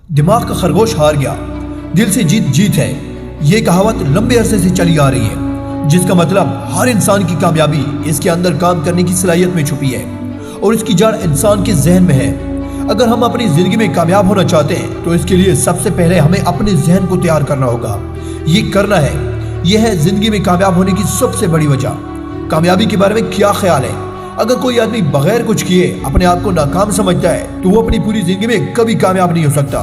दिमाग का खरगोश हार गया, दिल से जीत जीत है। ये कहावत लंबे अरसे से चली आ रही है, जिसका मतलब हर इंसान की कामयाबी इसके अंदर काम करने की सलाहियत में छुपी है और इसकी जड़ इंसान के जहन में है। अगर हम अपनी जिंदगी में कामयाब होना चाहते हैं तो इसके लिए सबसे पहले हमें अपने जहन को तैयार करना होगा। ये करना है, यह है जिंदगी में कामयाब होने की सबसे बड़ी वजह। कामयाबी के बारे में क्या ख्याल है? अगर कोई आदमी बगैर कुछ किए अपने आप को नाकाम समझता है तो वो अपनी पूरी जिंदगी में कभी कामयाब नहीं हो सकता।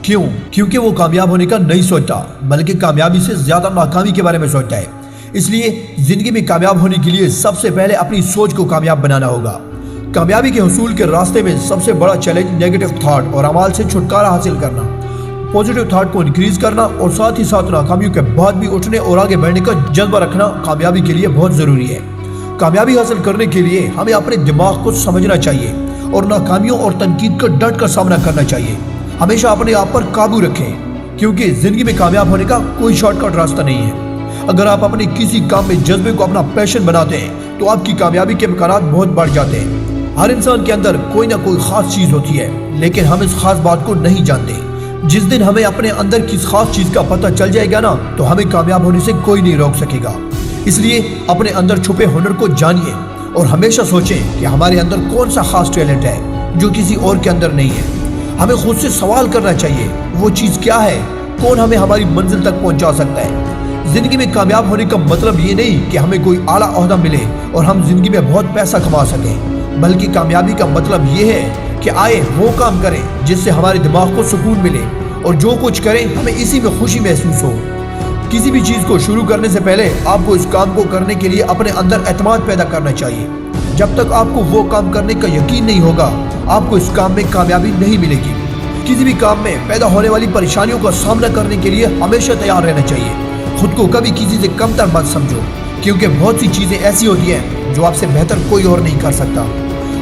क्यों? क्योंकि वो कामयाब होने का नहीं सोचता, बल्कि कामयाबी से ज्यादा नाकामी के बारे में सोचता है। इसलिए जिंदगी में कामयाब होने के लिए सबसे पहले अपनी सोच को कामयाब बनाना होगा। कामयाबी के हुसूल के रास्ते में सबसे बड़ा चैलेंज नेगेटिव थॉट और अमाल से छुटकारा हासिल करना, पॉजिटिव थॉट को इंक्रीज करना और साथ ही साथ नाकामियों के बाद भी उठने और आगे बढ़ने का जज्बा रखना कामयाबी के लिए बहुत जरूरी है। कामयाबी हासिल करने के लिए हमें अपने दिमाग को समझना चाहिए और नाकामियों और तनकीद का डट कर सामना करना चाहिए। हमेशा अपने आप पर काबू रखें, क्योंकि जिंदगी में कामयाब होने का कोई शॉर्टकट रास्ता नहीं है। अगर आप अपने किसी काम में जज्बे को अपना पैशन बनाते हैं तो आपकी कामयाबी के इम्कानात बहुत बढ़ जाते हैं। हर इंसान के अंदर कोई ना कोई खास चीज होती है, लेकिन हम इस खास बात को नहीं जानते। जिस दिन हमें अपने अंदर की खास चीज का पता चल जाएगा ना, तो हमें कामयाब होने से कोई नहीं रोक सकेगा। इसलिए अपने अंदर छुपे हुनर को जानिए और हमेशा सोचें कि हमारे अंदर कौन सा खास टैलेंट है जो किसी और के अंदर नहीं है। हमें खुद से सवाल करना चाहिए, वो चीज क्या है, कौन हमें हमारी मंजिल तक पहुंचा सकता है। जिंदगी में कामयाब होने का मतलब ये नहीं कि हमें कोई आला ओहदा मिले और हम जिंदगी में बहुत पैसा कमा सकें, बल्कि कामयाबी का मतलब ये है कि आए वो काम करें जिससे हमारे दिमाग को सुकून मिले और जो कुछ करें हमें इसी में खुशी महसूस हो। किसी भी चीज को शुरू करने से पहले आपको इस काम को करने के लिए अपने अंदर एतमाद पैदा करना चाहिए। जब तक आपको वो काम करने का यकीन नहीं होगा, आपको इस काम में कामयाबी नहीं मिलेगी। किसी भी काम में पैदा होने वाली परेशानियों का सामना करने के लिए हमेशा तैयार रहना चाहिए। खुद को कभी किसी से कमतर मत समझो, क्योंकि बहुत सी चीजें ऐसी होती हैं जो आपसे बेहतर कोई और नहीं कर सकता।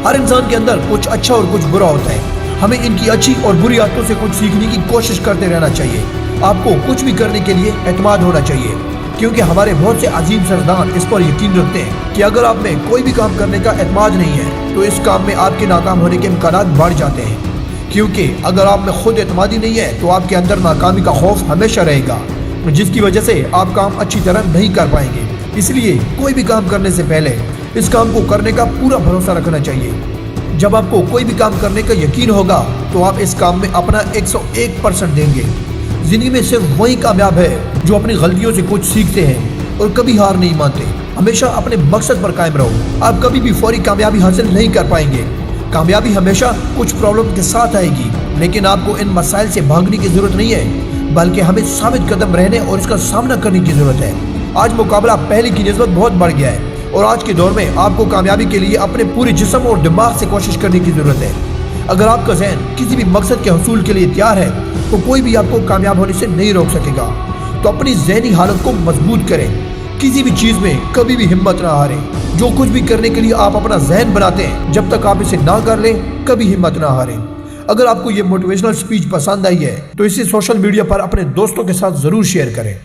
हर इंसान के अंदर कुछ अच्छा और कुछ बुरा होता है। हमें इनकी अच्छी और बुरी आदतों से कुछ सीखने की कोशिश करते रहना चाहिए। आपको कुछ भी करने के लिए एतमाद होना चाहिए, क्योंकि हमारे बहुत से अजीम सरदार इस पर यकीन रखते हैं कि अगर आप में कोई भी काम करने का एतमाद नहीं है तो इस काम में आपके नाकाम होने के इम्कानात बढ़ जाते हैं। क्योंकि अगर आप में खुद एतमादी नहीं है तो आपके अंदर नाकामी का खौफ हमेशा रहेगा, जिसकी वजह से आप काम अच्छी तरह नहीं कर पाएंगे। इसलिए कोई भी काम करने से पहले इस काम को करने का पूरा भरोसा रखना चाहिए। जब आपको कोई भी काम करने का यकीन होगा तो आप इस काम में अपना 101% देंगे। जिंदगी में सिर्फ वही कामयाब है जो अपनी गलतियों से कुछ सीखते हैं और कभी हार नहीं मानते। हमेशा अपने मकसद पर कायम रहो। आप कभी भी फौरी कामयाबी हासिल नहीं कर पाएंगे। कामयाबी हमेशा कुछ प्रॉब्लम के साथ आएगी, लेकिन आपको इन मसाइल से भागने की जरूरत नहीं है, बल्कि हमें साबित कदम रहने और इसका सामना करने की जरूरत है। आज मुकाबला पहले की निस्बत बहुत बढ़ गया है और आज के दौर में आपको कामयाबी के लिए अपने पूरे जिस्म और दिमाग से कोशिश करने की जरूरत है। अगर आपका ज़हन किसी भी मकसद के हसूल के लिए तैयार है तो कोई भी आपको कामयाब होने से नहीं रोक सकेगा। तो अपनी ज़हनी हालत को मजबूत करें, किसी भी चीज़ में कभी भी हिम्मत ना हारें। जो कुछ भी करने के लिए आप अपना जहन बनाते हैं, जब तक आप इसे ना कर लें कभी हिम्मत ना हारें। अगर आपको ये मोटिवेशनल स्पीच पसंद आई है तो इसे सोशल मीडिया पर अपने दोस्तों के साथ ज़रूर शेयर करें।